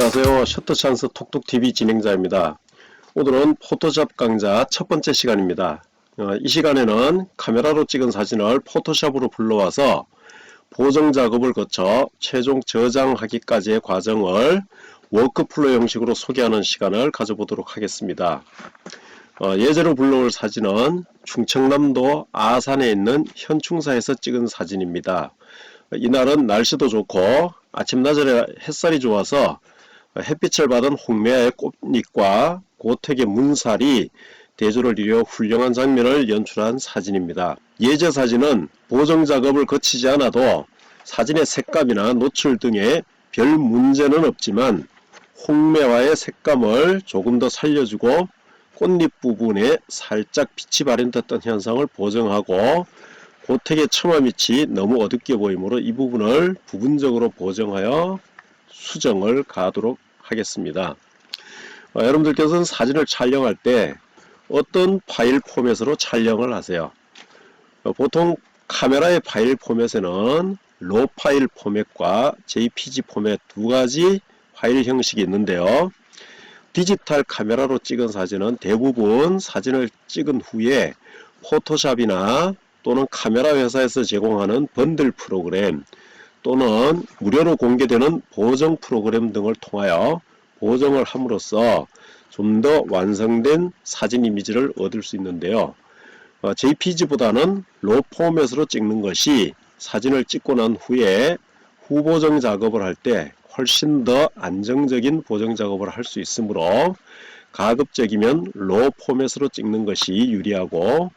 안녕하세요. 셔터찬스 톡톡TV 진행자입니다. 오늘은 포토샵 강좌 첫 번째 시간입니다. 이 시간에는 카메라로 찍은 사진을 포토샵으로 불러와서 보정 작업을 거쳐 최종 저장하기까지의 과정을 워크플로우 형식으로 소개하는 시간을 가져보도록 하겠습니다. 예제로 불러올 사진은 충청남도 아산에 있는 현충사에서 찍은 사진입니다. 이날은 날씨도 좋고 아침 낮에 햇살이 좋아서 햇빛을 받은 홍매의 꽃잎과 고택의 문살이 대조를 이루어 훌륭한 장면을 연출한 사진입니다. 예제 사진은 보정 작업을 거치지 않아도 사진의 색감이나 노출 등에 별 문제는 없지만 홍매화의 색감을 조금 더 살려주고 꽃잎 부분에 살짝 빛이 발현됐던 현상을 보정하고 고택의 처마 밑이 너무 어둡게 보이므로 이 부분을 부분적으로 보정하여 수정을 가하도록 하겠습니다. 여러분들께서는 사진을 촬영할 때 어떤 파일 포맷으로 촬영을 하세요? 보통 카메라의 파일 포맷에는 로 파일 포맷과 JPG 포맷 두 가지 파일 형식이 있는데요. 디지털 카메라로 찍은 사진은 대부분 사진을 찍은 후에 포토샵이나 또는 카메라 회사에서 제공하는 번들 프로그램 또는 무료로 공개되는 보정 프로그램 등을 통하여 보정을 함으로써 좀 더 완성된 사진 이미지를 얻을 수 있는데요. JPG보다는 로 포맷으로 찍는 것이 사진을 찍고 난 후에 후보정 작업을 할 때 훨씬 더 안정적인 보정 작업을 할 수 있으므로 가급적이면 로 포맷으로 찍는 것이 유리하고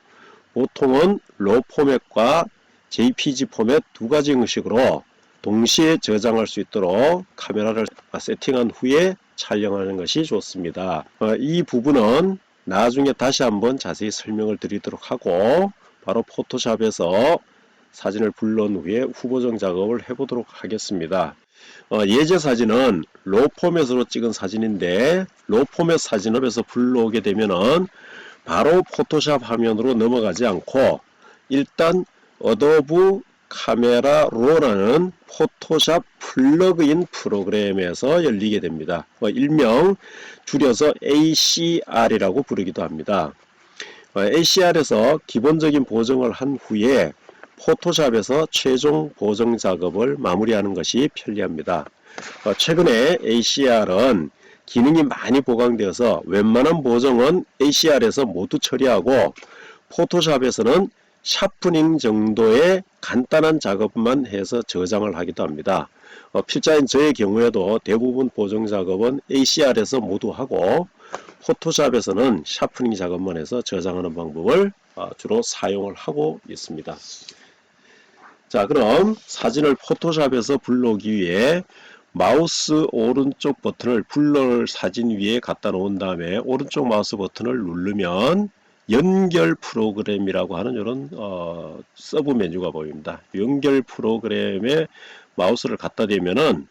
보통은 로 포맷과 JPG 포맷 두 가지 형식으로 동시에 저장할 수 있도록 카메라를 세팅한 후에 촬영하는 것이 좋습니다. 이 부분은 나중에 다시 한번 자세히 설명을 드리도록 하고 바로 포토샵에서 사진을 불러온 후에 후보정 작업을 해보도록 하겠습니다. 예제 사진은 로 포맷으로 찍은 사진인데 로 포맷 사진업에서 불러오게 되면은 바로 포토샵 화면으로 넘어가지 않고 일단 어도브 카메라 로라는 포토샵 플러그인 프로그램에서 열리게 됩니다. 일명 줄여서 ACR이라고 부르기도 합니다. ACR에서 기본적인 보정을 한 후에 포토샵에서 최종 보정 작업을 마무리하는 것이 편리합니다. 최근에 ACR은 기능이 많이 보강되어서 웬만한 보정은 ACR에서 모두 처리하고 포토샵에서는 샤프닝 정도의 간단한 작업만 해서 저장을 하기도 합니다. 필자인 저의 경우에도 대부분 보정 작업은 ACR에서 모두 하고 포토샵에서는 샤프닝 작업만 해서 저장하는 방법을 주로 사용을 하고 있습니다. 자, 그럼 사진을 포토샵에서 불러오기 위해 마우스 오른쪽 버튼을 불러올 사진 위에 갖다 놓은 다음에 오른쪽 마우스 버튼을 누르면 연결 프로그램이라고 하는 이런 서브 메뉴가 보입니다. 연결 프로그램에 마우스를 갖다 대면은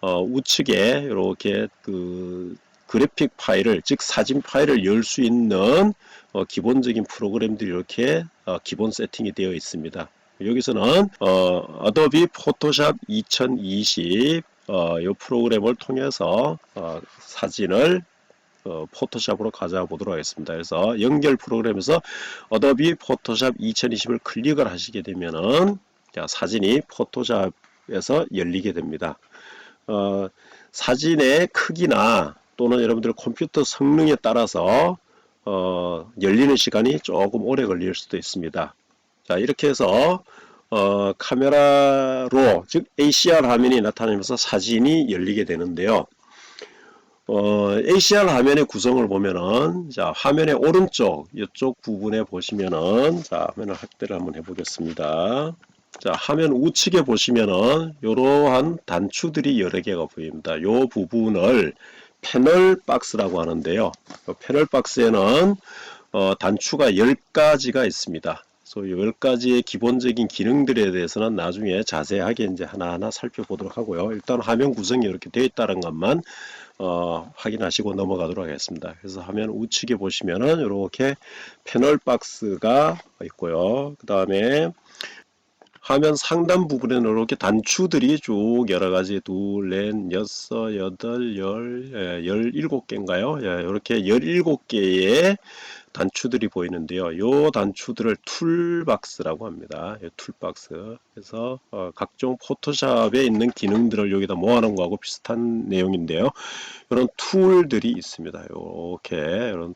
우측에 이렇게 그 그래픽 파일을 즉 사진 파일을 열 수 있는 기본적인 프로그램들이 이렇게 기본 세팅이 되어 있습니다. 여기서는 어도비 포토샵 2020 이 프로그램을 통해서 사진을 포토샵으로 가져와 보도록 하겠습니다. 그래서 연결 프로그램에서 어도비 포토샵 2020을 클릭을 하시게 되면은 사진이 포토샵에서 열리게 됩니다. 사진의 크기나 또는 여러분들 컴퓨터 성능에 따라서 열리는 시간이 조금 오래 걸릴 수도 있습니다. 자, 이렇게 해서 카메라로 즉 ACR 화면이 나타나면서 사진이 열리게 되는데요. ACR 화면의 구성을 보면은 자, 화면의 오른쪽 이쪽 부분에 보시면은 자, 화면을 확대를 한번 해보겠습니다. 자, 화면 우측에 보시면은 이러한 단추들이 여러 개가 보입니다. 이 부분을 패널 박스라고 하는데요. 패널 박스에는 단추가 10가지가 있습니다. 그래서 10가지의 기본적인 기능들에 대해서는 나중에 자세하게 이제 하나하나 살펴보도록 하고요. 일단 화면 구성이 이렇게 되어 있다는 것만 확인하시고 넘어가도록 하겠습니다. 그래서 화면 우측에 보시면은 이렇게 패널 박스가 있고요. 그 다음에 화면 상단 부분에는 이렇게 단추들이 쭉 여러 가지 둘, 넷, 여섯, 여덟, 열, 17개인가요? 예, 이렇게 17개의 단추들이 보이는데요. 요 단추들을 툴박스라고 합니다. 툴박스. 그래서 각종 포토샵에 있는 기능들을 여기다 모아놓은 거하고 비슷한 내용인데요. 이런 툴들이 있습니다. 이렇게 이런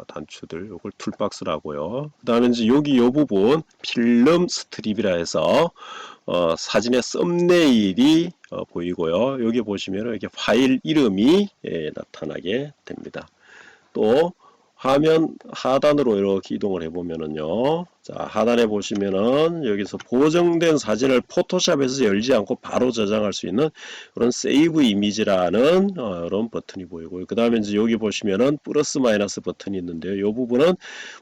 단추들, 요걸 툴박스라고요. 그 다음에 이제 여기 요 부분 필름 스트립이라 해서 사진의 썸네일이 보이고요. 여기 보시면 이렇게 파일 이름이 나타나게 됩니다. 또 화면 하단으로 이렇게 이동을 해보면은요. 자, 하단에 보시면은 여기서 보정된 사진을 포토샵에서 열지 않고 바로 저장할 수 있는 그런 세이브 이미지라는 이런 버튼이 보이고요. 그 다음에 이제 여기 보시면은 플러스 마이너스 버튼이 있는데요. 이 부분은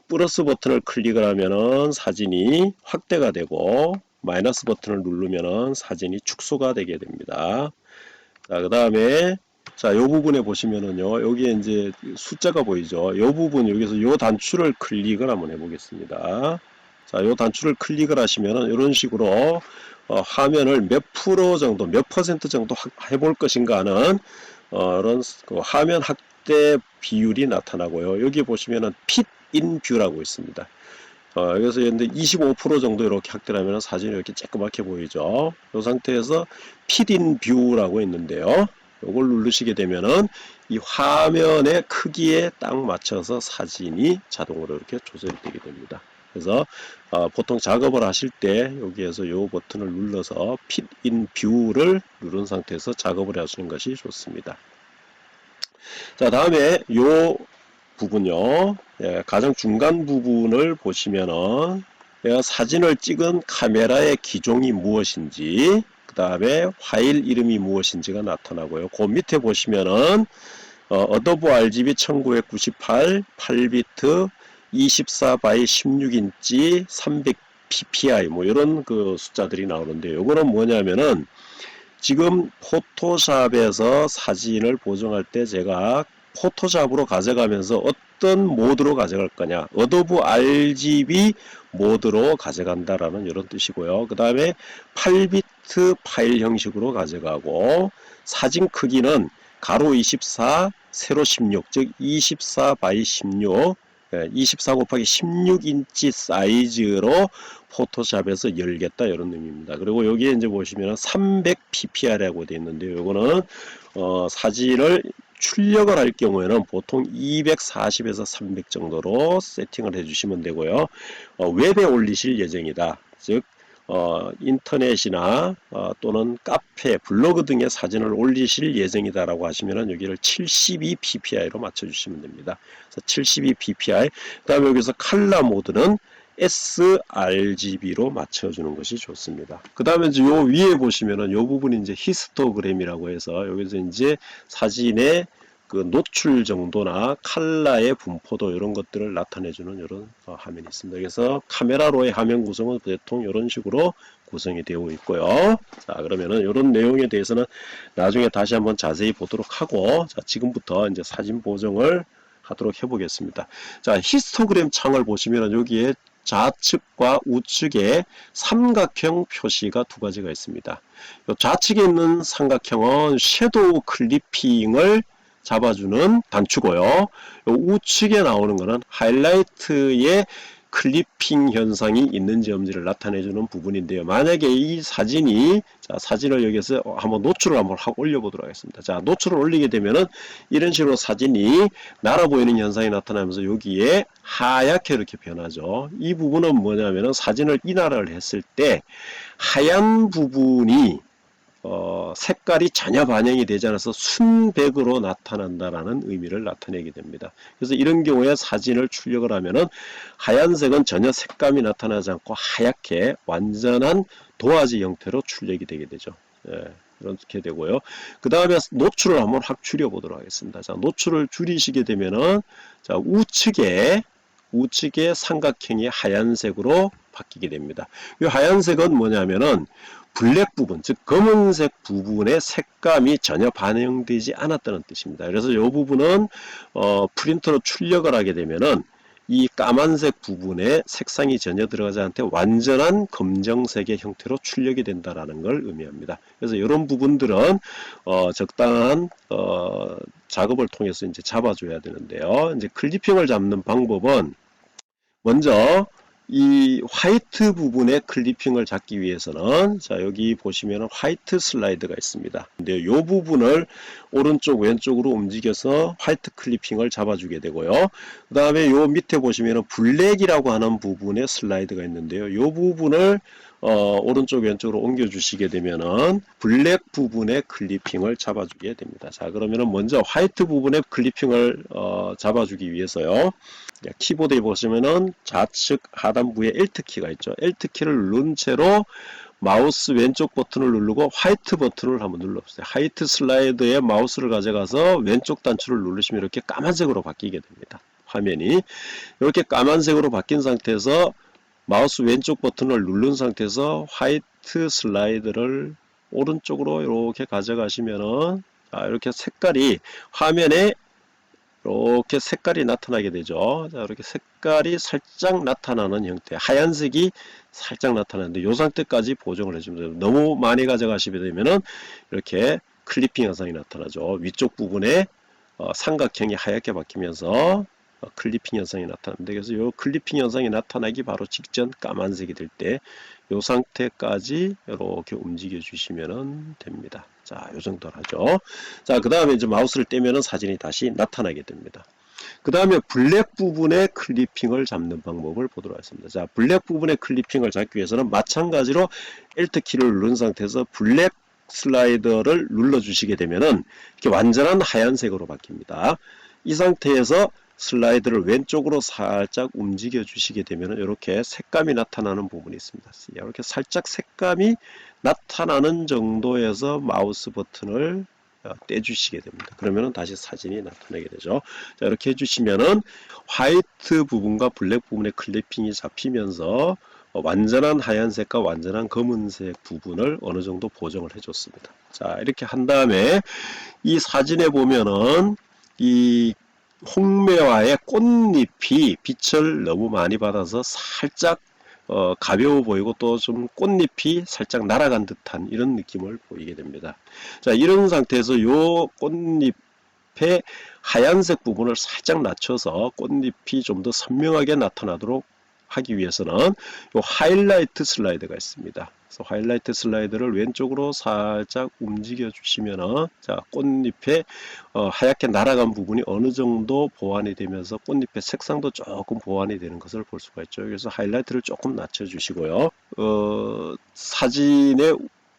플러스 버튼을 클릭을 하면은 사진이 확대가 되고 마이너스 버튼을 누르면은 사진이 축소가 되게 됩니다. 자, 그 다음에 자, 요 부분에 보시면은요, 여기에 이제 숫자가 보이죠. 요 부분, 여기서 요 단추를 클릭을 한번 해보겠습니다. 자, 요 단추를 클릭을 하시면은, 이런 식으로, 화면을 몇 프로 정도, 몇 퍼센트 정도 해볼 것인가 하는, 이런 그 화면 확대 비율이 나타나고요. 여기 보시면은, 핏 인 뷰라고 있습니다. 여기서 25% 정도 이렇게 확대를 하면 사진이 이렇게 쬐끄맣게 보이죠. 이 상태에서 핏 인 뷰라고 있는데요. 이걸 누르시게 되면은 이 화면의 크기에 딱 맞춰서 사진이 자동으로 이렇게 조절이 되게 됩니다. 그래서 보통 작업을 하실 때 여기에서 이 버튼을 눌러서 핏 인 뷰를 누른 상태에서 작업을 하시는 것이 좋습니다. 자, 다음에 요 부분요. 예, 가장 중간 부분을 보시면은 사진을 찍은 카메라의 기종이 무엇인지, 그 다음에 파일 이름이 무엇인지가 나타나고요. 그 밑에 보시면은 어도브 RGB 1998 8비트 24 by 16인치 300 ppi 뭐 이런 그 숫자들이 나오는데, 이거는 뭐냐면은 지금 포토샵에서 사진을 보정할 때 제가 포토샵으로 가져가면서 어떤 모드로 가져갈 거냐, 어도브 RGB 모드로 가져간다라는 이런 뜻이고요. 그 다음에 8비트 파일 형식으로 가져가고, 사진 크기는 가로 24 세로 16, 즉 24 by 16, 24 곱하기 16인치 사이즈로 포토샵에서 열겠다 이런 의미입니다. 그리고 여기에 이제 보시면 300 ppr라고 되어 있는데요. 이거는 사진을 출력을 할 경우에는 보통 240에서 300 정도로 세팅을 해주시면 되고요. 웹에 올리실 예정이다. 즉 인터넷이나 또는 카페, 블로그 등의 사진을 올리실 예정이다라고 하시면 여기를 72 ppi로 맞춰주시면 됩니다. 그래서 72 ppi. 그 다음에 여기서 컬러 모드는 sRGB로 맞춰주는 것이 좋습니다. 그 다음에 이제 요 위에 보시면은 요 부분이 이제 히스토그램이라고 해서 여기서 이제 사진의 그 노출 정도나 컬러의 분포도 이런 것들을 나타내주는 이런 화면이 있습니다. 그래서 카메라로의 화면 구성은 보통 이런 식으로 구성이 되어 있고요. 자, 그러면은 이런 내용에 대해서는 나중에 다시 한번 자세히 보도록 하고, 자, 지금부터 이제 사진 보정을 하도록 해보겠습니다. 자, 히스토그램 창을 보시면 여기에 좌측과 우측에 삼각형 표시가 두 가지가 있습니다. 좌측에 있는 삼각형은 섀도우 클리핑을 잡아주는 단추고요. 우측에 나오는 것은 하이라이트의 클리핑 현상이 있는지 없는지를 나타내주는 부분인데요. 만약에 이 사진이, 자, 사진을 여기서 한번 노출을 한번 하고 올려보도록 하겠습니다. 자, 노출을 올리게 되면은 이런 식으로 사진이 날아 보이는 현상이 나타나면서 여기에 하얗게 이렇게 변하죠. 이 부분은 뭐냐면은 사진을 인화를 했을 때 하얀 부분이 색깔이 전혀 반영이 되지 않아서 순백으로 나타난다라는 의미를 나타내게 됩니다. 그래서 이런 경우에 사진을 출력을 하면은 하얀색은 전혀 색감이 나타나지 않고 하얗게 완전한 도화지 형태로 출력이 되게 되죠. 예, 이렇게 되고요. 그 다음에 노출을 한번 확 줄여보도록 하겠습니다. 자, 노출을 줄이시게 되면은, 자, 우측에 삼각형이 하얀색으로 바뀌게 됩니다. 이 하얀색은 뭐냐면은 블랙 부분, 즉 검은색 부분의 색감이 전혀 반영되지 않았다는 뜻입니다. 그래서 이 부분은 프린터로 출력을 하게 되면은 이 까만색 부분에 색상이 전혀 들어가지 않되 완전한 검정색의 형태로 출력이 된다라는 걸 의미합니다. 그래서 이런 부분들은 적당한 작업을 통해서 이제 잡아줘야 되는데요. 이제 클리핑을 잡는 방법은 먼저 이 화이트 부분의 클리핑을 잡기 위해서는 자 여기 보시면 화이트 슬라이드가 있습니다. 근데 이 부분을 오른쪽 왼쪽으로 움직여서 화이트 클리핑을 잡아주게 되고요. 그 다음에 요 밑에 보시면 블랙이라고 하는 부분에 슬라이드가 있는데요. 이 부분을 오른쪽 왼쪽으로 옮겨 주시게 되면은 블랙 부분의 클리핑을 잡아주게 됩니다. 자 그러면은 먼저 화이트 부분의 클리핑을 잡아주기 위해서요. 키보드에 보시면은 좌측 하단부에 Alt키가 있죠. Alt키를 누른 채로 마우스 왼쪽 버튼을 누르고 화이트 버튼을 한번 눌러보세요. 화이트 슬라이드에 마우스를 가져가서 왼쪽 단추를 누르시면 이렇게 까만색으로 바뀌게 됩니다. 화면이 이렇게 까만색으로 바뀐 상태에서 마우스 왼쪽 버튼을 누른 상태에서 화이트 슬라이드를 오른쪽으로 이렇게 가져가시면은 이렇게 색깔이 화면에 이렇게 색깔이 나타나게 되죠. 자, 이렇게 색깔이 살짝 나타나는 형태, 하얀색이 살짝 나타나는데 이 상태까지 보정을 해주면 돼요. 너무 많이 가져가시게 되면은 이렇게 클리핑 현상이 나타나죠. 위쪽 부분에 삼각형이 하얗게 바뀌면서 클리핑 현상이 나타납니다. 그래서 이 클리핑 현상이 나타나기 바로 직전 까만색이 될 때 이 상태까지 이렇게 움직여 주시면 됩니다. 자, 이 정도로 하죠. 자, 그 다음에 이제 마우스를 떼면은 사진이 다시 나타나게 됩니다. 그 다음에 블랙 부분의 클리핑을 잡는 방법을 보도록 하겠습니다. 자, 블랙 부분의 클리핑을 잡기 위해서는 마찬가지로 Alt키를 누른 상태에서 블랙 슬라이더를 눌러주시게 되면은 이렇게 완전한 하얀색으로 바뀝니다. 이 상태에서 슬라이드를 왼쪽으로 살짝 움직여 주시게 되면 이렇게 색감이 나타나는 부분이 있습니다. 이렇게 살짝 색감이 나타나는 정도에서 마우스 버튼을 떼주시게 됩니다. 그러면 다시 사진이 나타나게 되죠. 자, 이렇게 해주시면은 화이트 부분과 블랙 부분의 클리핑이 잡히면서 완전한 하얀색과 완전한 검은색 부분을 어느 정도 보정을 해줬습니다. 자, 이렇게 한 다음에 이 사진에 보면은 이 홍매화의 꽃잎이 빛을 너무 많이 받아서 살짝 가벼워 보이고 또 좀 꽃잎이 살짝 날아간 듯한 이런 느낌을 보이게 됩니다. 자, 이런 상태에서 이 꽃잎의 하얀색 부분을 살짝 낮춰서 꽃잎이 좀 더 선명하게 나타나도록 하기 위해서는 이 하이라이트 슬라이드가 있습니다. 그래서 하이라이트 슬라이드를 왼쪽으로 살짝 움직여 주시면은 자, 꽃잎에 하얗게 날아간 부분이 어느 정도 보완이 되면서 꽃잎의 색상도 조금 보완이 되는 것을 볼 수가 있죠. 그래서 하이라이트를 조금 낮춰 주시고요. 사진의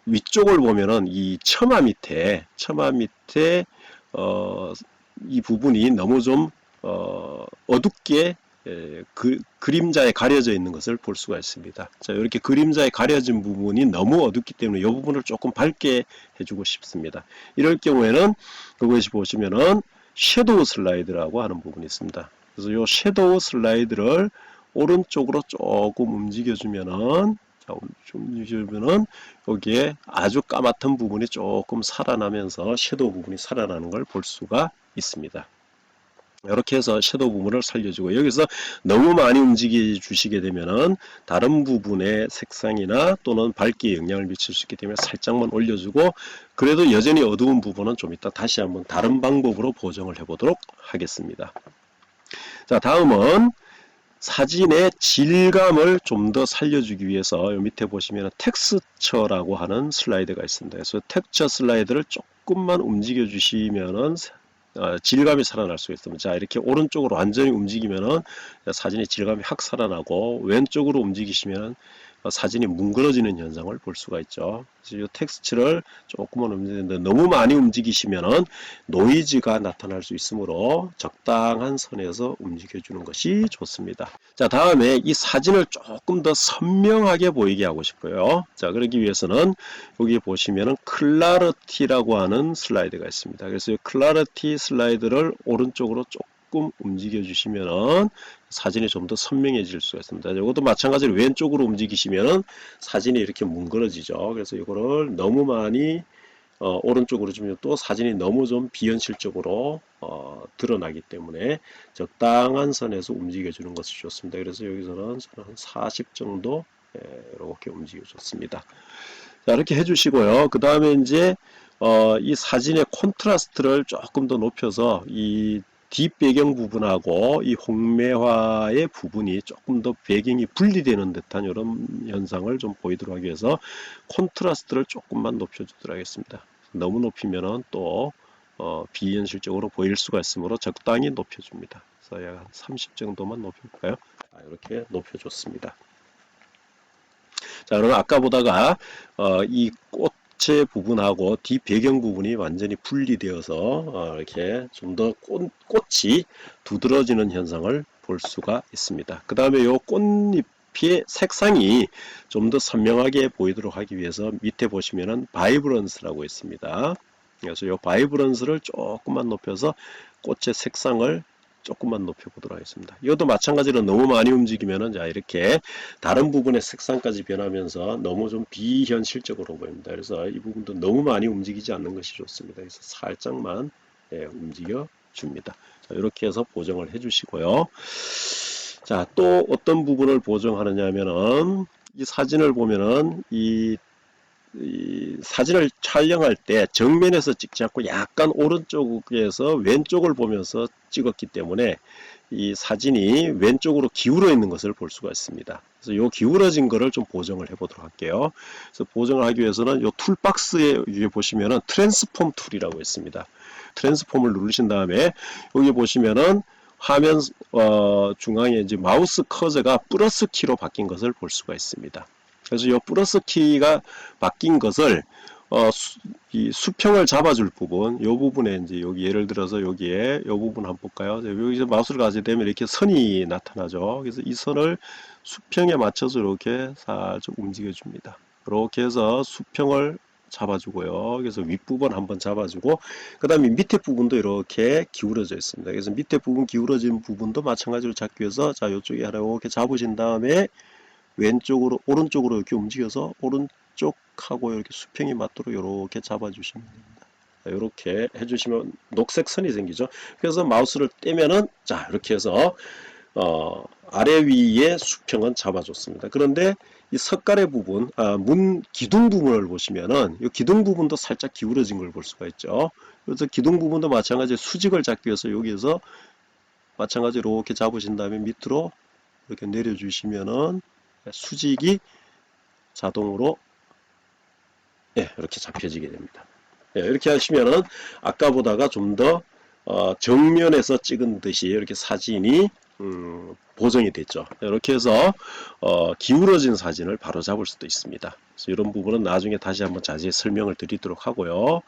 위쪽을 보면은 이 처마 밑에 이 부분이 너무 좀 어둡게 그림자에 가려져 있는 것을 볼 수가 있습니다. 자, 이렇게 그림자에 가려진 부분이 너무 어둡기 때문에 이 부분을 조금 밝게 해주고 싶습니다. 이럴 경우에는 그것이 보시면은 섀도우 슬라이드라고 하는 부분이 있습니다. 그래서 이 섀도우 슬라이드를 오른쪽으로 조금 움직여주면은 여기에 아주 까맣던 부분이 조금 살아나면서 섀도우 부분이 살아나는 걸 볼 수가 있습니다. 이렇게 해서 섀도우 부분을 살려주고 여기서 너무 많이 움직여 주시게 되면은 다른 부분의 색상이나 또는 밝기에 영향을 미칠 수 있기 때문에 살짝만 올려주고 그래도 여전히 어두운 부분은 좀 이따 다시 한번 다른 방법으로 보정을 해보도록 하겠습니다. 자, 다음은 사진의 질감을 좀 더 살려주기 위해서 이 밑에 보시면 텍스처라고 하는 슬라이드가 있습니다. 그래서 텍스처 슬라이드를 조금만 움직여 주시면은 질감이 살아날 수 있습니다. 자, 이렇게 오른쪽으로 완전히 움직이면은 사진의 질감이 확 살아나고 왼쪽으로 움직이시면 사진이 뭉그러지는 현상을 볼 수가 있죠. 그래서 이 텍스처를 조금만 움직이는데 너무 많이 움직이시면은 노이즈가 나타날 수 있으므로 적당한 선에서 움직여주는 것이 좋습니다. 자, 다음에 이 사진을 조금 더 선명하게 보이게 하고 싶어요. 자, 그러기 위해서는 여기 보시면은 클라리티라고 하는 슬라이드가 있습니다. 그래서 이 클라리티 슬라이드를 오른쪽으로 조금 움직여 주시면은 사진이 좀 더 선명해질 수가 있습니다. 이것도 마찬가지로 왼쪽으로 움직이시면은 사진이 이렇게 뭉그러지죠. 그래서 이거를 너무 많이 오른쪽으로 주면 또 사진이 너무 좀 비현실적으로 드러나기 때문에 적당한 선에서 움직여 주는 것이 좋습니다. 그래서 여기서는 한 40 정도 이렇게 움직여 줬습니다. 자, 이렇게 해주시고요. 그 다음에 이제 이 사진의 콘트라스트를 조금 더 높여서 이 뒷배경 부분하고 이 홍매화의 부분이 조금 더 배경이 분리되는 듯한 이런 현상을 좀 보이도록 하기 위해서 콘트라스트를 조금만 높여주도록 하겠습니다. 너무 높이면은 또 비현실적으로 보일 수가 있으므로 적당히 높여줍니다. 그래서 약 30 정도만 높여볼까요? 이렇게 높여줬습니다. 자, 그러면 아까 보다가 이 꽃의 부분하고 뒷 배경 부분이 완전히 분리되어서 이렇게 좀 더 꽃이 두드러지는 현상을 볼 수가 있습니다. 그 다음에 이 꽃잎의 색상이 좀 더 선명하게 보이도록 하기 위해서 밑에 보시면은 바이브런스라고 있습니다. 그래서 이 바이브런스를 조금만 높여서 꽃의 색상을 조금만 높여보도록 하겠습니다. 이것도 마찬가지로 너무 많이 움직이면은 자 이렇게 다른 부분의 색상까지 변하면서 너무 좀 비현실적으로 보입니다. 그래서 이 부분도 너무 많이 움직이지 않는 것이 좋습니다. 그래서 살짝만 움직여 줍니다. 자, 이렇게 해서 보정을 해주시고요. 자, 또 어떤 부분을 보정하느냐 하면은 이 사진을 보면은 이 사진을 촬영할 때 정면에서 찍지 않고 약간 오른쪽에서 왼쪽을 보면서 찍었기 때문에 이 사진이 왼쪽으로 기울어 있는 것을 볼 수가 있습니다. 그래서 이 기울어진 거를 좀 보정을 해보도록 할게요. 그래서 보정을 하기 위해서는 이 툴박스에 위에 보시면은 트랜스폼 툴이라고 있습니다. 트랜스폼을 누르신 다음에 여기 보시면은 화면 중앙에 이제 마우스 커서가 플러스 키로 바뀐 것을 볼 수가 있습니다. 그래서 이 플러스 키가 바뀐 것을 이 수평을 잡아줄 부분, 이 부분에 이제 여기 예를 들어서 여기에 이 부분 한번 볼까요? 여기서 마우스를 가지게 되면 이렇게 선이 나타나죠. 그래서 이 선을 수평에 맞춰서 이렇게 살짝 움직여 줍니다. 이렇게 해서 수평을 잡아주고요. 그래서 윗부분 한번 잡아주고, 그 다음에 밑에 부분도 이렇게 기울어져 있습니다. 그래서 밑에 부분 기울어진 부분도 마찬가지로 잡기 위해서, 자, 이쪽에 하나 이렇게 잡으신 다음에, 왼쪽으로 오른쪽으로 이렇게 움직여서 오른쪽하고 이렇게 수평이 맞도록 이렇게 잡아주시면 됩니다. 이렇게 해주시면 녹색 선이 생기죠. 그래서 마우스를 떼면은 자 이렇게 해서 아래 위에 수평은 잡아줬습니다. 그런데 이 석가래 부분, 문 기둥 부분을 보시면은 이 기둥 부분도 살짝 기울어진 걸 볼 수가 있죠. 그래서 기둥 부분도 마찬가지로 수직을 잡기 위해서 여기에서 마찬가지로 이렇게 잡으신 다음에 밑으로 이렇게 내려주시면은 수직이 자동으로 이렇게 잡혀지게 됩니다. 이렇게 하시면은 아까보다가 좀 더 정면에서 찍은 듯이 이렇게 사진이 보정이 됐죠. 이렇게 해서 기울어진 사진을 바로 잡을 수도 있습니다. 그래서 이런 부분은 나중에 다시 한번 자세히 설명을 드리도록 하고요.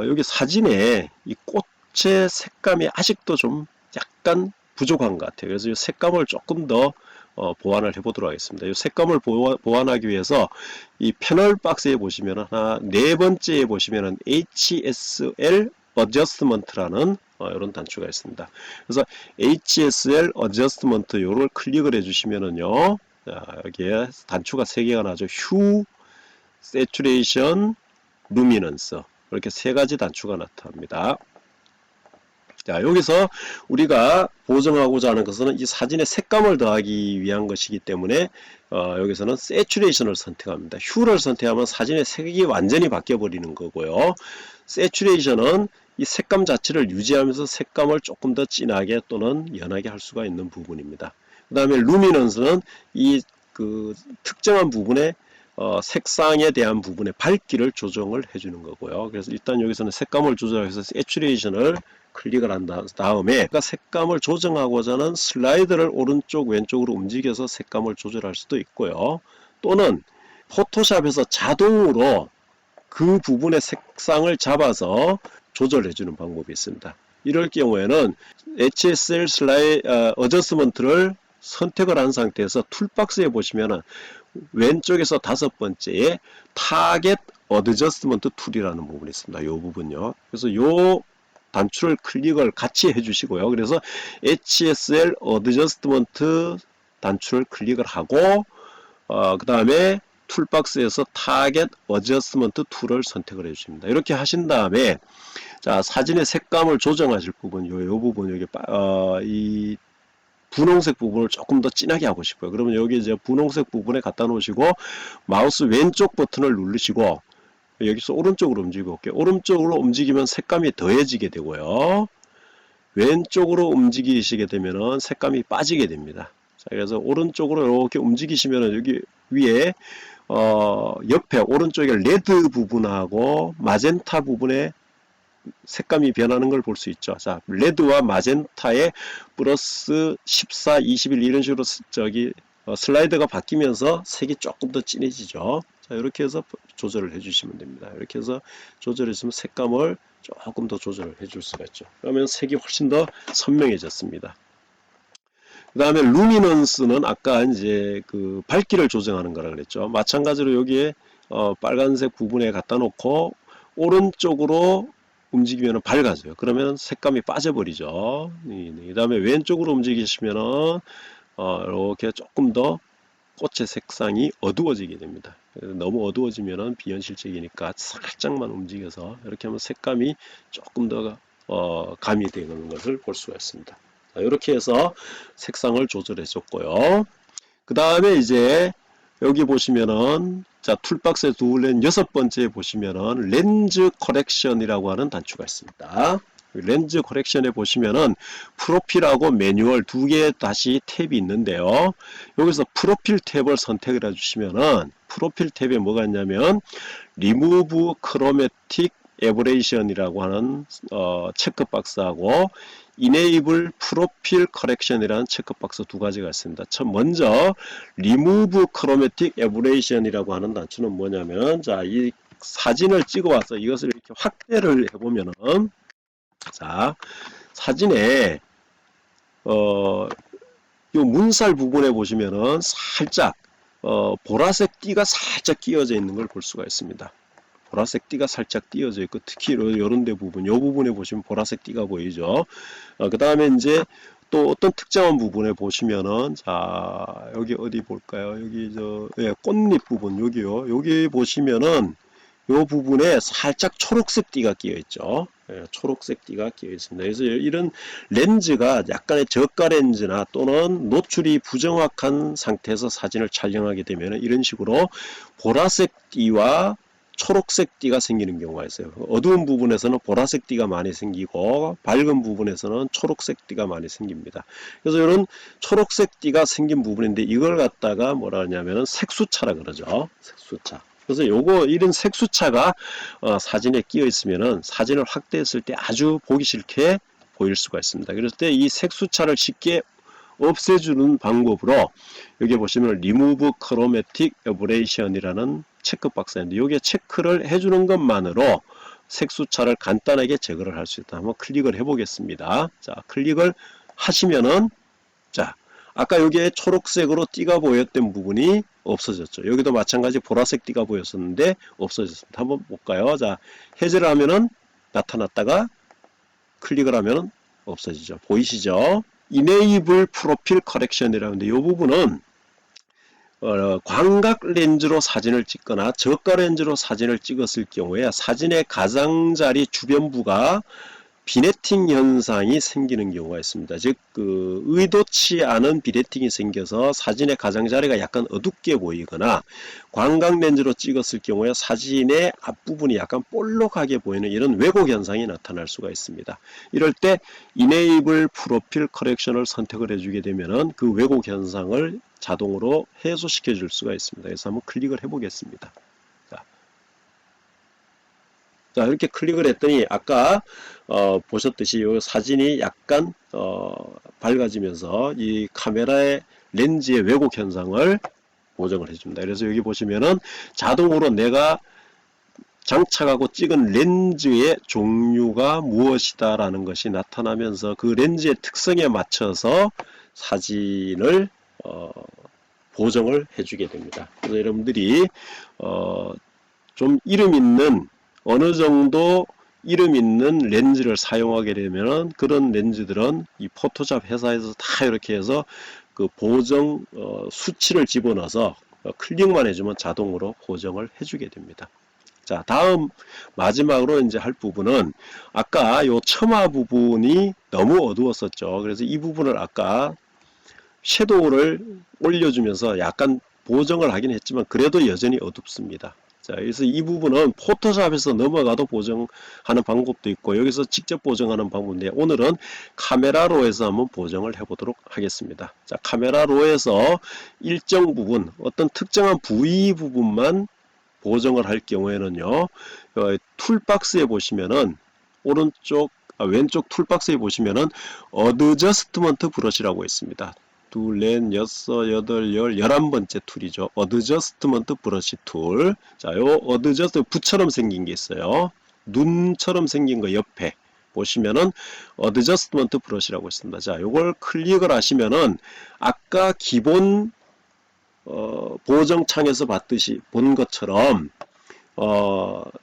여기 사진에 이 꽃의 색감이 아직도 좀 약간 부족한 것 같아요. 그래서 이 색감을 조금 더 보완을 해보도록 하겠습니다. 이 색감을 보완하기 위해서 이 패널 박스에 보시면 하나 네 번째에 보시면은 HSL Adjustment라는 이런 단추가 있습니다. 그래서 HSL Adjustment 요를 클릭을 해주시면은요, 여기에 단추가 3개가 나죠. Hue, Saturation, Luminance 이렇게 3가지 단추가 나타납니다. 자, 여기서 우리가 보정하고자 하는 것은 이 사진의 색감을 더하기 위한 것이기 때문에 여기서는 세츄레이션을 선택합니다. 휴를 선택하면 사진의 색이 완전히 바뀌어 버리는 거고요. 세츄레이션은 이 색감 자체를 유지하면서 색감을 조금 더 진하게 또는 연하게 할 수가 있는 부분입니다. 그 다음에 루미넌스는 이 특정한 부분에 색상에 대한 부분의 밝기를 조정을 해주는 거고요. 그래서 일단 여기서는 색감을 조절해서 세츄레이션을 클릭을 한 다음에 색감을 조정하고자 하는 슬라이드를 오른쪽 왼쪽으로 움직여서 색감을 조절할 수도 있고요. 또는 포토샵에서 자동으로 그 부분의 색상을 잡아서 조절해주는 방법이 있습니다. 이럴 경우에는 HSL 어저스먼트를 선택을 한 상태에서 툴박스에 보시면은 왼쪽에서 5번째에 타겟 어드저스먼트 툴이라는 부분이 있습니다. 이 부분요. 그래서 이 단추를 클릭을 같이 해주시고요. 그래서 HSL 어드저스먼트 단추를 클릭을 하고 그 다음에 툴박스에서 타겟 어저스먼트 툴을 선택을 해주십니다. 이렇게 하신 다음에 자, 사진의 색감을 조정하실 부분, 요 부분, 여기, 이 분홍색 부분을 조금 더 진하게 하고 싶어요. 그러면 여기 이제 분홍색 부분에 갖다 놓으시고, 마우스 왼쪽 버튼을 누르시고, 여기서 오른쪽으로 움직여 볼게요. 오른쪽으로 움직이면 색감이 더해지게 되고요. 왼쪽으로 움직이시게 되면 색감이 빠지게 됩니다. 자, 그래서 오른쪽으로 이렇게 움직이시면 여기 위에, 옆에 오른쪽에 레드 부분하고 마젠타 부분에 색감이 변하는 걸 볼 수 있죠. 자, 레드와 마젠타의 플러스 14, 21 이런 식으로 슬라이드가 바뀌면서 색이 조금 더 진해지죠. 자, 이렇게 해서 조절을 해주시면 됩니다. 이렇게 해서 조절했으면 색감을 조금 더 조절을 해줄 수가 있죠. 그러면 색이 훨씬 더 선명해졌습니다. 그 다음에 루미넌스는 아까 이제 그 밝기를 조정하는 거라 그랬죠. 마찬가지로 여기에 빨간색 부분에 갖다 놓고 오른쪽으로 움직이면 밝아져요. 그러면 색감이 빠져버리죠. 그 다음에 왼쪽으로 움직이시면은 이렇게 조금 더 꽃의 색상이 어두워지게 됩니다. 너무 어두워지면은 비현실적이니까 살짝만 움직여서 이렇게 하면 색감이 조금 더 가미되는 것을 볼 수가 있습니다. 자, 이렇게 해서 색상을 조절해 줬고요. 그 다음에 이제 여기 보시면은 자, 툴박스에 둘른 6번째 보시면은 렌즈 커렉션이라고 하는 단추가 있습니다. 렌즈 커렉션에 보시면은 프로필하고 매뉴얼 두 개 다시 탭이 있는데요. 여기서 프로필 탭을 선택을 해주시면은 프로필 탭에 뭐가 있냐면 리무브 크로매틱 에버레이션이라고 하는 체크박스하고 Enable Profile Correction이라는 체크박스 두 가지가 있습니다. 먼저 Remove Chromatic Aberration이라고 하는 단추는 뭐냐면 자, 이 사진을 찍어와서 이것을 이렇게 확대를 해보면은 자, 사진에 요 문살 부분에 보시면은 살짝 보라색 띠가 살짝 끼어져 있는 걸 볼 수가 있습니다. 보라색 띠가 살짝 띄어져 있고 특히 이런 데 부분, 이 부분에 보시면 보라색 띠가 보이죠. 그 다음에 이제 또 어떤 특정한 부분에 보시면은 자, 여기 어디 볼까요? 여기 꽃잎 부분 여기요. 여기 보시면은 이 부분에 살짝 초록색 띠가 끼어 있죠. 초록색 띠가 끼어 있습니다. 그래서 이런 렌즈가 약간의 저가 렌즈나 또는 노출이 부정확한 상태에서 사진을 촬영하게 되면 이런 식으로 보라색 띠와 초록색 띠가 생기는 경우가 있어요. 어두운 부분에서는 보라색 띠가 많이 생기고 밝은 부분에서는 초록색 띠가 많이 생깁니다. 그래서 이런 초록색 띠가 생긴 부분인데 이걸 갖다가 뭐라 하냐면은 색수차라 그러죠. 색수차. 그래서 이런 색수차가 사진에 끼어 있으면은 사진을 확대했을 때 아주 보기 싫게 보일 수가 있습니다. 그럴 때 이 색수차를 쉽게 없애주는 방법으로 여기 보시면 Remove Chromatic Aberration이라는 체크박스인데 여기에 체크를 해주는 것만으로 색수차를 간단하게 제거를 할 수 있다. 한번 클릭을 해보겠습니다. 자, 클릭을 하시면은 자, 아까 여기에 초록색으로 띠가 보였던 부분이 없어졌죠. 여기도 마찬가지 보라색 띠가 보였었는데 없어졌습니다. 한번 볼까요? 자, 해제를 하면은 나타났다가 클릭을 하면은 없어지죠. 보이시죠? Enable Profile Correction이라는데 이 부분은 광각 렌즈로 사진을 찍거나 저가 렌즈로 사진을 찍었을 경우에 사진의 가장자리 주변부가 비네팅 현상이 생기는 경우가 있습니다. 즉, 의도치 않은 비네팅이 생겨서 사진의 가장자리가 약간 어둡게 보이거나 광각 렌즈로 찍었을 경우에 사진의 앞부분이 약간 볼록하게 보이는 이런 왜곡 현상이 나타날 수가 있습니다. 이럴 때 Enable Profile Correction을 선택을 해주게 되면은 그 왜곡 현상을 자동으로 해소시켜 줄 수가 있습니다. 그래서 한번 클릭을 해보겠습니다. 자, 이렇게 클릭을 했더니 아까 보셨듯이 이 사진이 약간 밝아지면서 이 카메라의 렌즈의 왜곡 현상을 보정을 해줍니다. 그래서 여기 보시면은 자동으로 내가 장착하고 찍은 렌즈의 종류가 무엇이다 라는 것이 나타나면서 그 렌즈의 특성에 맞춰서 사진을 보정을 해주게 됩니다. 그래서 여러분들이 좀 이름 있는 어느 정도 이름 있는 렌즈를 사용하게 되면 그런 렌즈들은 이 포토샵 회사에서 다 이렇게 해서 그 보정 수치를 집어넣어서 클릭만 해주면 자동으로 보정을 해주게 됩니다. 자, 다음 마지막으로 이제 할 부분은 아까 요 첨화 부분이 너무 어두웠었죠. 그래서 이 부분을 아까 섀도우를 올려주면서 약간 보정을 하긴 했지만 그래도 여전히 어둡습니다. 자, 그래서 이 부분은 포토샵에서 넘어가도 보정하는 방법도 있고 여기서 직접 보정하는 방법인데 오늘은 카메라로 해서 한번 보정을 해보도록 하겠습니다. 자, 카메라로 해서 일정 부분, 어떤 특정한 부위 부분만 보정을 할 경우에는요, 툴박스에 보시면은 왼쪽 툴박스에 보시면은 어드저스트먼트 브러시라고 있습니다. 둘, 넷, 여섯, 여덟, 11번째 툴이죠. 어드저스트먼트 브러시 툴. 자, 요 어드저스트 부처럼 생긴 게 있어요. 눈처럼 생긴 거 옆에 보시면은 어드저스트먼트 브러시라고 있습니다. 자, 요걸 클릭을 하시면은 아까 기본 보정창에서 봤듯이 본 것처럼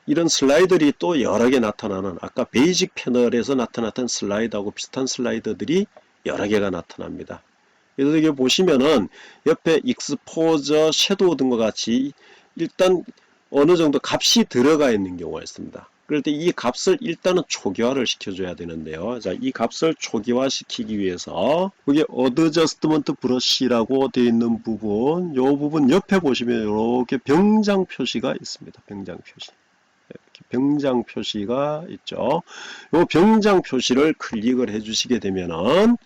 이런 슬라이드들이 또 여러 개 나타나는 아까 베이직 패널에서 나타났던 슬라이드하고 비슷한 슬라이드들이 여러 개가 나타납니다. 그래서 이게 보시면은 옆에 익스포저, 섀도우 등과 같이 일단 어느 정도 값이 들어가 있는 경우가 있습니다. 그럴 때 이 값을 일단은 초기화를 시켜줘야 되는데요. 자, 이 값을 초기화시키기 위해서 여기 어드저스트먼트 브러쉬라고 되어 있는 부분, 이 부분 옆에 보시면 이렇게 병장 표시가 있습니다. 병장 표시. 이렇게 병장 표시가 있죠. 이 병장 표시를 클릭을 해주시게 되면은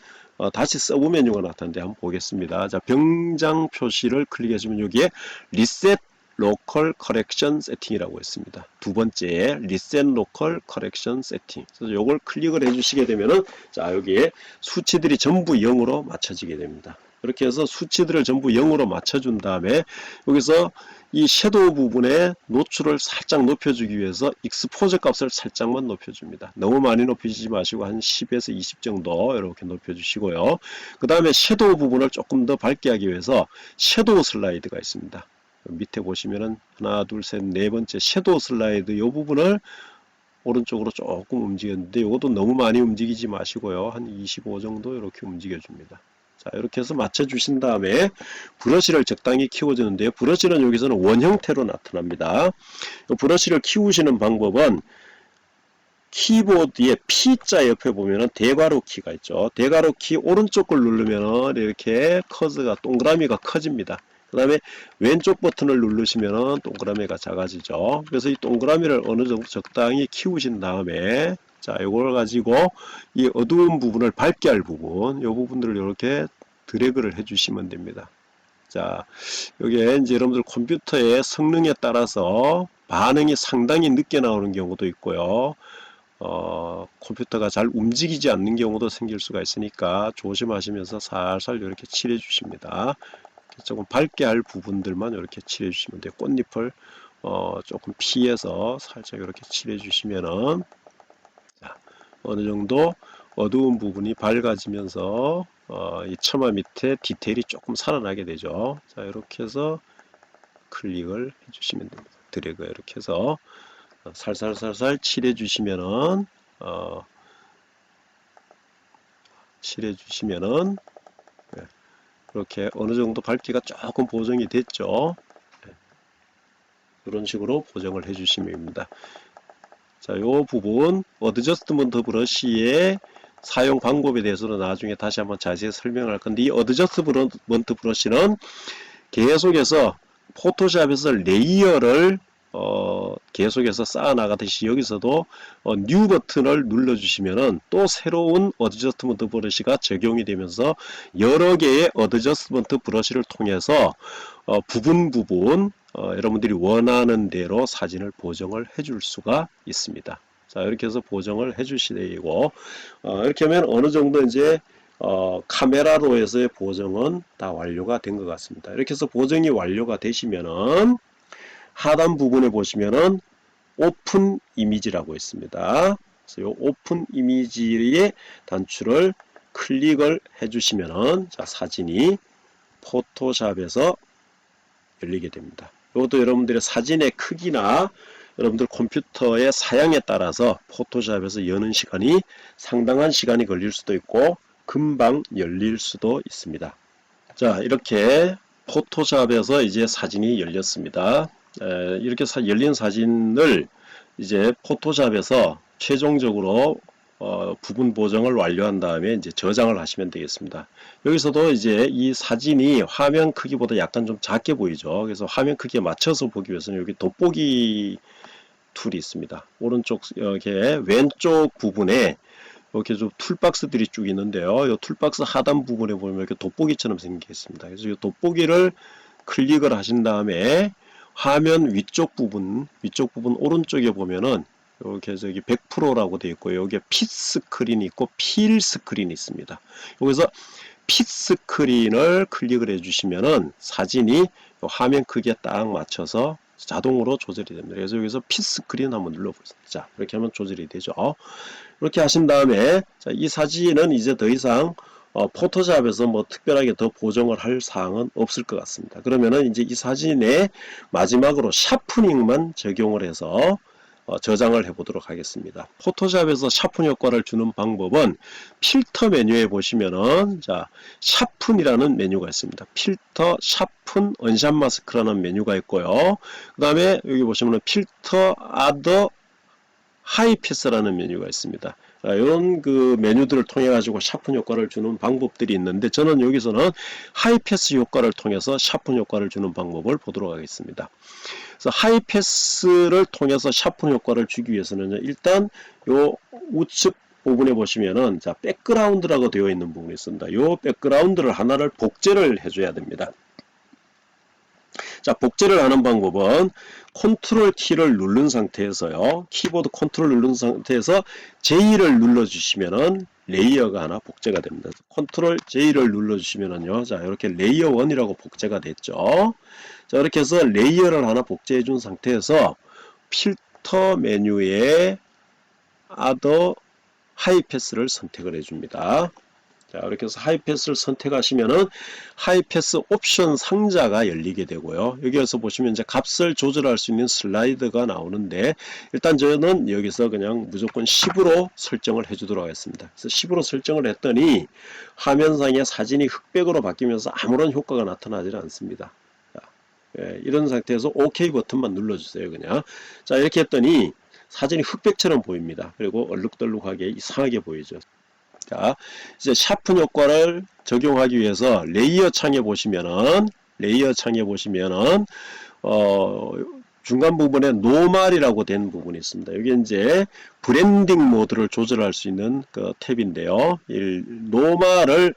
다시 서브 메뉴가 나타나는데 한번 보겠습니다. 자, 병장 표시를 클릭해주면 여기에 리셋 로컬 커렉션 세팅이라고 있습니다. 두 번째 리셋 로컬 커렉션 세팅. 그래서 이걸 클릭을 해주시게 되면은 자, 여기에 수치들이 전부 0으로 맞춰지게 됩니다. 이렇게 해서 수치들을 전부 0으로 맞춰준 다음에 여기서 이 섀도우 부분에 노출을 살짝 높여주기 위해서 익스포저 값을 살짝만 높여줍니다. 너무 많이 높이지 마시고 한 10에서 20 정도 이렇게 높여주시고요. 그 다음에 섀도우 부분을 조금 더 밝게 하기 위해서 섀도우 슬라이드가 있습니다. 밑에 보시면은 하나, 둘, 셋, 네 번째 섀도우 슬라이드 이 부분을 오른쪽으로 조금 움직였는데 이것도 너무 많이 움직이지 마시고요. 한 25 정도 이렇게 움직여줍니다. 자, 이렇게 해서 맞춰주신 다음에 브러쉬를 적당히 키워주는데요. 브러쉬는 여기서는 원 형태로 나타납니다. 브러쉬를 키우시는 방법은 키보드의 P자 옆에 보면은 대괄호 키가 있죠. 대괄호 키 오른쪽 걸 누르면은 이렇게 커즈가 동그라미가 커집니다. 그 다음에 왼쪽 버튼을 누르시면 동그라미가 작아지죠. 그래서 이 동그라미를 어느 정도 적당히 키우신 다음에 자, 이걸 가지고 이 어두운 부분을 밝게 할 부분, 이 부분들을 이렇게 드래그를 해주시면 됩니다. 자, 여기에 이제 여러분들 컴퓨터의 성능에 따라서 반응이 상당히 늦게 나오는 경우도 있고요. 컴퓨터가 잘 움직이지 않는 경우도 생길 수가 있으니까 조심하시면서 살살 이렇게 칠해 주십니다. 조금 밝게 할 부분들만 이렇게 칠해 주시면 돼요. 꽃잎을 조금 피해서 살짝 이렇게 칠해 주시면은 자, 어느 정도 어두운 부분이 밝아지면서 이 처마 밑에 디테일이 조금 살아나게 되죠. 자, 이렇게 해서 클릭을 해주시면 됩니다. 드래그 이렇게 해서 살살살살 칠해 주시면은 이렇게 어느 정도 밝기가 조금 보정이 됐죠. 이런 식으로 보정을 해주시면 됩니다. 자, 요 부분 어드저스트먼트 브러쉬의 사용 방법에 대해서는 나중에 다시 한번 자세히 설명할 건데 이 어드저스트먼트 브러쉬는 계속해서 포토샵에서 레이어를 계속해서 쌓아 나가듯이 여기서도 뉴 버튼을 눌러주시면은 또 새로운 어드저스트먼트 브러쉬가 적용이 되면서 여러 개의 어드저스트먼트 브러쉬를 통해서 부분 여러분들이 원하는 대로 사진을 보정을 해줄 수가 있습니다. 자, 이렇게 해서 보정을 해주시고 이렇게 하면 어느 정도 이제 카메라로 해서의 보정은 다 완료가 된 것 같습니다. 이렇게 해서 보정이 완료가 되시면은 하단 부분에 보시면은 오픈 이미지라고 있습니다. 그래서 이 오픈 이미지의 단추를 클릭을 해주시면은 자, 사진이 포토샵에서 열리게 됩니다. 이것도 여러분들의 사진의 크기나 여러분들 컴퓨터의 사양에 따라서 포토샵에서 여는 시간이 상당한 시간이 걸릴 수도 있고 금방 열릴 수도 있습니다. 자, 이렇게 포토샵에서 이제 사진이 열렸습니다. 이렇게 열린 사진을 이제 포토샵에서 최종적으로 부분 보정을 완료한 다음에 이제 저장을 하시면 되겠습니다. 여기서도 이제 이 사진이 화면 크기보다 약간 좀 작게 보이죠. 그래서 화면 크기에 맞춰서 보기 위해서는 여기 돋보기 툴이 있습니다. 오른쪽 이렇게 왼쪽 부분에 이렇게 좀 툴박스들이 쭉 있는데요. 이 툴박스 하단 부분에 보면 이렇게 돋보기처럼 생기겠습니다. 그래서 이 돋보기를 클릭을 하신 다음에 화면 위쪽 부분 오른쪽에 보면은 이렇게 저기 100%라고 되어 있고 여기에 핏 스크린이 있고 필 스크린이 있습니다. 여기서 핏 스크린을 클릭을 해주시면은 사진이 화면 크기에 딱 맞춰서 자동으로 조절이 됩니다. 그래서 여기서 핏 스크린 한번 눌러보겠습니다. 자, 이렇게 하면 조절이 되죠. 이렇게 하신 다음에 자, 이 사진은 이제 더 이상 포토샵에서 뭐 특별하게 더 보정을 할 사항은 없을 것 같습니다. 그러면은 이제 이 사진에 마지막으로 샤프닝만 적용을 해서 저장을 해보도록 하겠습니다. 포토샵에서 샤픈 효과를 주는 방법은 필터 메뉴에 보시면은 자 샤픈이라는 메뉴가 있습니다. 필터 샤픈 언샷 마스크라는 메뉴가 있고요. 그 다음에 여기 보시면은 필터 아더 하이패스라는 메뉴가 있습니다. 이런 그 메뉴들을 통해 가지고 샤픈 효과를 주는 방법들이 있는데 저는 여기서는 하이패스 효과를 통해서 샤픈 효과를 주는 방법을 보도록 하겠습니다. 그래서 하이패스를 통해서 샤픈 효과를 주기 위해서는 일단 요 우측 부분에 보시면은 자 백그라운드라고 되어 있는 부분이 있습니다. 요 백그라운드를 하나를 복제를 해줘야 됩니다. 자, 복제를 하는 방법은 컨트롤 키를 누른 상태에서요. 키보드 컨트롤 누른 상태에서 J를 눌러주시면은 레이어가 하나 복제가 됩니다. 컨트롤 J를 눌러주시면은요. 자, 이렇게 레이어 1이라고 복제가 됐죠. 자, 이렇게 해서 레이어를 하나 복제해 준 상태에서 필터 메뉴에 Other 하이패스를 선택을 해줍니다. 자, 이렇게 해서 하이패스를 선택하시면은 하이패스 옵션 상자가 열리게 되고요. 여기에서 보시면 이제 값을 조절할 수 있는 슬라이드가 나오는데 일단 저는 여기서 그냥 무조건 10으로 설정을 해주도록 하겠습니다. 그래서 10으로 설정을 했더니 화면상의 사진이 흑백으로 바뀌면서 아무런 효과가 나타나지 않습니다. 자, 이런 상태에서 OK 버튼만 눌러주세요. 그냥 자 이렇게 했더니 사진이 흑백처럼 보입니다. 그리고 얼룩덜룩하게 이상하게 보이죠. 자, 이제 샤픈 효과를 적용하기 위해서 레이어 창에 보시면은 중간 부분에 노멀이라고 된 부분이 있습니다. 여기 이제 브랜딩 모드를 조절할 수 있는 그 탭인데요. 이 노멀을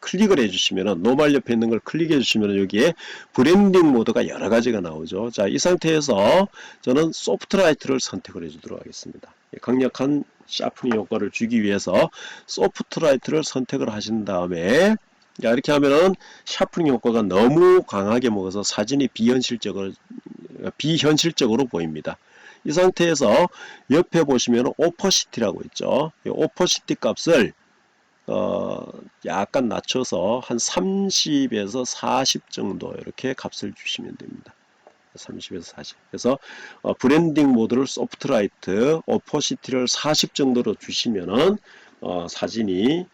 클릭을 해주시면은 노멀 옆에 있는 걸 클릭해 주시면 여기에 브랜딩 모드가 여러 가지가 나오죠. 자, 이 상태에서 저는 소프트라이트를 선택을 해주도록 하겠습니다. 강력한 샤프닝 효과를 주기 위해서 소프트라이트를 선택을 하신 다음에 자, 이렇게 하면은 샤프닝 효과가 너무 강하게 먹어서 사진이 비현실적으로 보입니다. 이 상태에서 옆에 보시면 오퍼시티라고 있죠. 이 오퍼시티 값을 약간 낮춰서 한 30에서 40 정도 이렇게 값을 주시면 됩니다. 30에서 40. 그래서 브랜딩 모드를 소프트라이트, 오퍼시티를 40 정도로 주시면은 사진이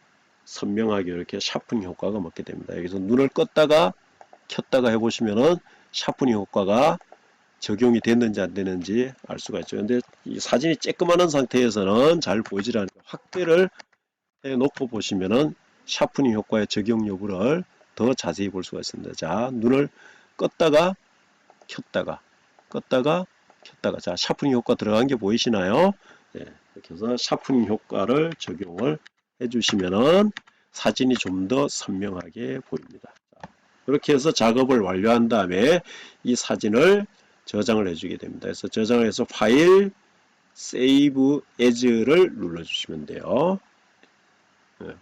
선명하게 이렇게 샤프닝 효과가 먹게 됩니다. 여기서 눈을 껐다가 켰다가 해보시면은 샤프닝 효과가 적용이 됐는지 안 되는지 알 수가 있죠. 근데 이 사진이 쬐끄만한 상태에서는 잘 보이질 않아요. 확대를 해놓고 보시면은 샤프닝 효과의 적용 여부를 더 자세히 볼 수가 있습니다. 자, 눈을 껐다가 켰다가 껐다가 켰다가 자, 샤프닝 효과 들어간 게 보이시나요? 네, 이렇게 해서 샤프닝 효과를 적용을 해주시면은 사진이 좀 더 선명하게 보입니다. 자, 이렇게 해서 작업을 완료한 다음에 이 사진을 저장을 해주게 됩니다. 그래서 저장을 해서 파일 세이브 에즈를 눌러주시면 돼요.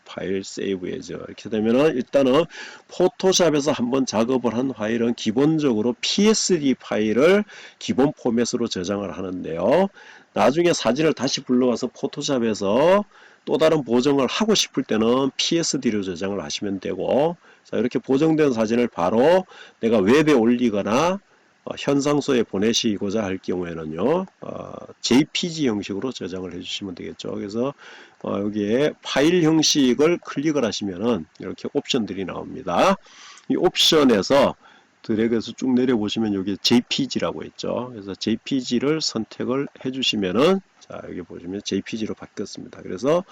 파일 세이브 에즈 이렇게 되면은 일단은 포토샵에서 한번 작업을 한 파일은 기본적으로 PSD 파일을 기본 포맷으로 저장을 하는데요. 나중에 사진을 다시 불러와서 포토샵에서 또 다른 보정을 하고 싶을 때는 PSD로 저장을 하시면 되고 자, 이렇게 보정된 사진을 바로 내가 웹에 올리거나 현상소에 보내시고자 할 경우에는요 JPG 형식으로 저장을 해주시면 되겠죠. 그래서 여기에 파일 형식을 클릭을 하시면은 이렇게 옵션들이 나옵니다. 이 옵션에서 드래그해서 쭉 내려보시면 여기 JPG라고 있죠. 그래서 JPG를 선택을 해주시면은 자 여기 보시면 JPG로 바뀌었습니다. 그래서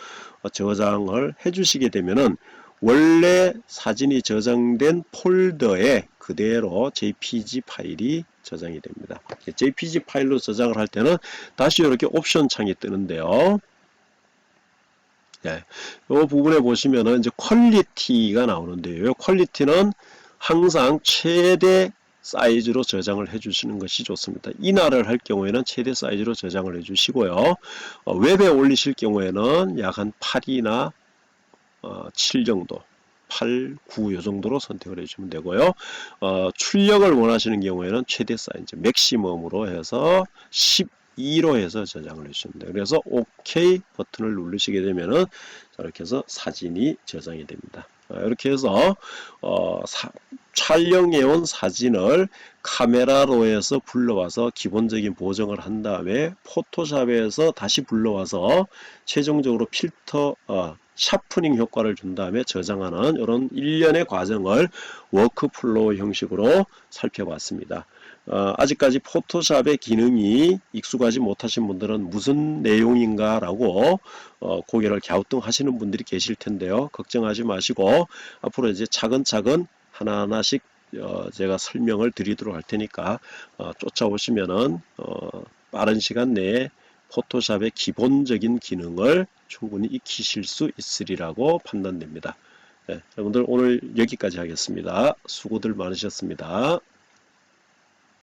저장을 해주시게 되면은 원래 사진이 저장된 폴더에 그대로 JPG 파일이 저장이 됩니다. JPG 파일로 저장을 할 때는 다시 이렇게 옵션 창이 뜨는데요. 예, 이 부분에 보시면은 이제 퀄리티가 나오는데요. 퀄리티는 항상 최대 사이즈로 저장을 해주시는 것이 좋습니다. 인화를 할 경우에는 최대 사이즈로 저장을 해주시고요. 웹에 올리실 경우에는 약 한 8이나 7 정도, 8, 9 요 정도로 선택을 해주시면 되고요. 출력을 원하시는 경우에는 최대 사이즈, 맥시멈으로 해서 12로 해서 저장을 해주시면 돼요. 그래서 OK 버튼을 누르시게 되면은 이렇게 해서 사진이 저장이 됩니다. 이렇게 해서 촬영해온 사진을 카메라로에서 불러와서 기본적인 보정을 한 다음에 포토샵에서 다시 불러와서 최종적으로 필터 샤프닝 효과를 준 다음에 저장하는 이런 일련의 과정을 워크플로우 형식으로 살펴봤습니다. 아직까지 포토샵의 기능이 익숙하지 못하신 분들은 무슨 내용인가 라고 고개를 갸우뚱하시는 분들이 계실 텐데요. 걱정하지 마시고 앞으로 이제 차근차근 하나하나씩 제가 설명을 드리도록 할 테니까 쫓아오시면은 빠른 시간 내에 포토샵의 기본적인 기능을 충분히 익히실 수 있으리라고 판단됩니다. 네, 여러분들 오늘 여기까지 하겠습니다. 수고들 많으셨습니다.